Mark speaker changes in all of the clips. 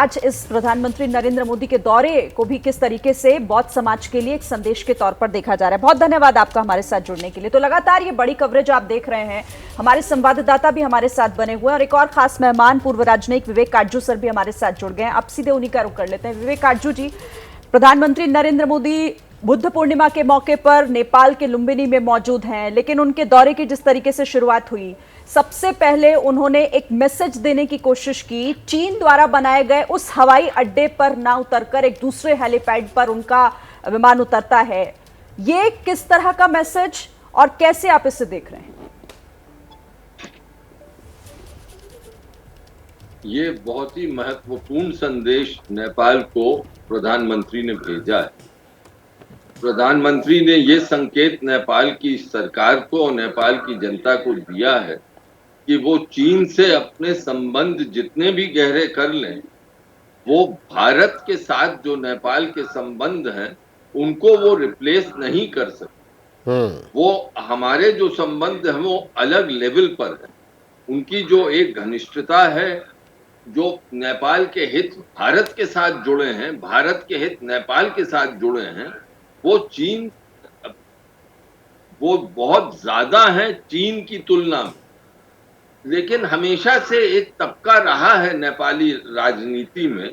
Speaker 1: आज इस प्रधानमंत्री नरेंद्र मोदी के दौरे को भी किस तरीके से बौद्ध समाज के लिए एक संदेश के तौर पर देखा जा रहा है। बहुत धन्यवाद आपका हमारे साथ जुड़ने के लिए। तो लगातार ये बड़ी कवरेज आप देख रहे हैं, हमारे संवाददाता भी हमारे साथ बने हुए हैं और एक और खास मेहमान पूर्व राजनयिक विवेक काटजू सर भी हमारे साथ जुड़ गए हैं। अब सीधे उन्हीं का रुख कर लेते हैं। विवेक काटजू जी, प्रधानमंत्री नरेंद्र मोदी बुद्ध पूर्णिमा के मौके पर नेपाल के लुम्बिनी में मौजूद हैं, लेकिन उनके दौरे की जिस तरीके से शुरुआत हुई, सबसे पहले उन्होंने एक मैसेज देने की कोशिश की। चीन द्वारा बनाए गए उस हवाई अड्डे पर ना उतरकर एक दूसरे हेलीपैड पर उनका विमान उतरता है। ये किस तरह का मैसेज और कैसे आप इसे देख रहे हैं?
Speaker 2: ये बहुत ही महत्वपूर्ण संदेश नेपाल को प्रधानमंत्री ने भेजा है। प्रधानमंत्री ने ये संकेत नेपाल की सरकार को और नेपाल की जनता को दिया है कि वो चीन से अपने संबंध जितने भी गहरे कर लें, वो भारत के साथ जो नेपाल के संबंध हैं उनको वो रिप्लेस नहीं कर सकते। वो हमारे जो संबंध हैं वो अलग लेवल पर है। उनकी जो एक घनिष्ठता है, जो नेपाल के हित भारत के साथ जुड़े हैं, भारत के हित नेपाल के साथ जुड़े हैं, वो बहुत ज्यादा है चीन की तुलना में। लेकिन हमेशा से एक तबका रहा है नेपाली राजनीति में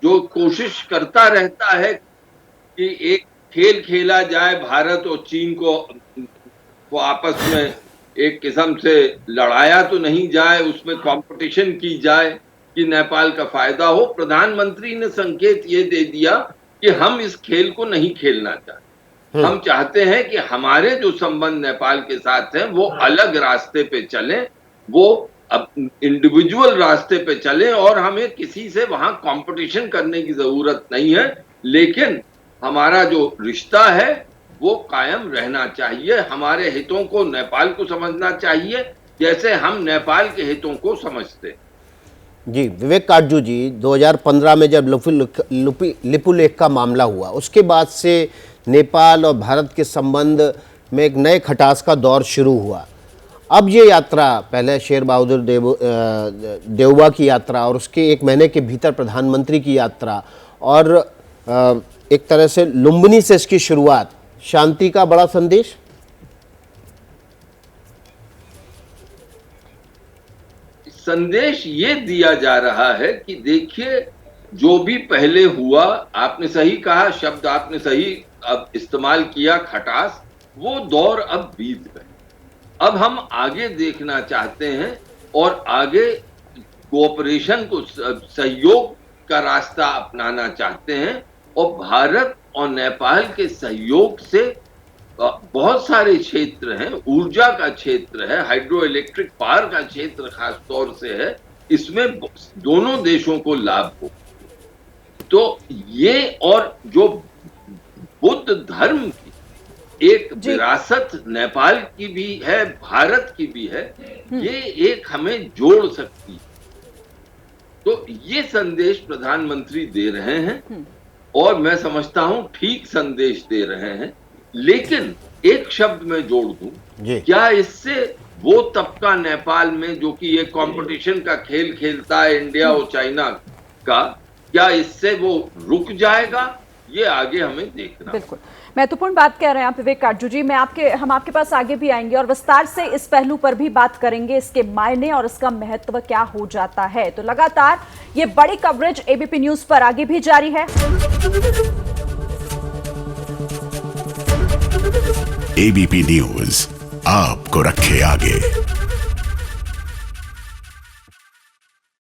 Speaker 2: जो कोशिश करता रहता है कि एक खेल खेला जाए, भारत और चीन को आपस में एक किस्म से लड़ाया तो नहीं जाए, उसमें कंपटीशन की जाए कि नेपाल का फायदा हो। प्रधानमंत्री ने संकेत ये दे दिया कि हम इस खेल को नहीं खेलना चाहते। हम चाहते हैं कि हमारे जो संबंध नेपाल के साथ हैं वो अलग रास्ते पे चलें, वो अब इंडिविजुअल रास्ते पे चलें और हमें किसी से वहां कंपटीशन करने की जरूरत नहीं है। लेकिन हमारा जो रिश्ता है वो कायम रहना चाहिए। हमारे हितों को नेपाल को समझना चाहिए जैसे हम नेपाल के हितों को समझते हैं।
Speaker 3: जी विवेक काटजू जी, 2015 में जब लिपुलेख का मामला हुआ, उसके बाद से नेपाल और भारत के संबंध में एक नए खटास का दौर शुरू हुआ। अब ये यात्रा, पहले शेर बहादुर देउबा की यात्रा और उसके एक महीने के भीतर प्रधानमंत्री की यात्रा और एक तरह से लुम्बिनी से इसकी शुरुआत, शांति का बड़ा संदेश।
Speaker 2: संदेश ये दिया जा रहा है कि देखिए, जो भी पहले हुआ, आपने सही कहा, शब्द आपने सही अब इस्तेमाल किया, खटास, वो दौर अब बीत गए। अब हम आगे देखना चाहते हैं और आगे कोऑपरेशन को, सहयोग का रास्ता अपनाना चाहते हैं। और भारत और नेपाल के सहयोग से बहुत सारे क्षेत्र हैं, ऊर्जा का क्षेत्र है, हाइड्रो इलेक्ट्रिक पावर का क्षेत्र खास तौर से है, इसमें दोनों देशों को लाभ हो। तो ये, और जो बुद्ध धर्म की एक विरासत नेपाल की भी है, भारत की भी है, ये एक हमें जोड़ सकती है। तो ये संदेश प्रधानमंत्री दे रहे हैं और मैं समझता हूं ठीक संदेश दे रहे हैं। लेकिन एक शब्द में जोड़ दूं, क्या इससे वो तबका नेपाल में जो कि ये कंपटीशन का खेल खेलता है इंडिया और चाइना का, क्या इससे वो रुक जाएगा? ये आगे हमें देखना।
Speaker 1: बिल्कुल महत्वपूर्ण बात कह रहे हैं आप विवेक काटजू जी। हम आपके पास आगे भी आएंगे और विस्तार से इस पहलू पर भी बात करेंगे, इसके मायने और इसका महत्व क्या हो जाता है। तो लगातार ये बड़ी कवरेज एबीपी न्यूज पर आगे भी जारी है।
Speaker 4: एबीपी न्यूज आपको रखे आगे।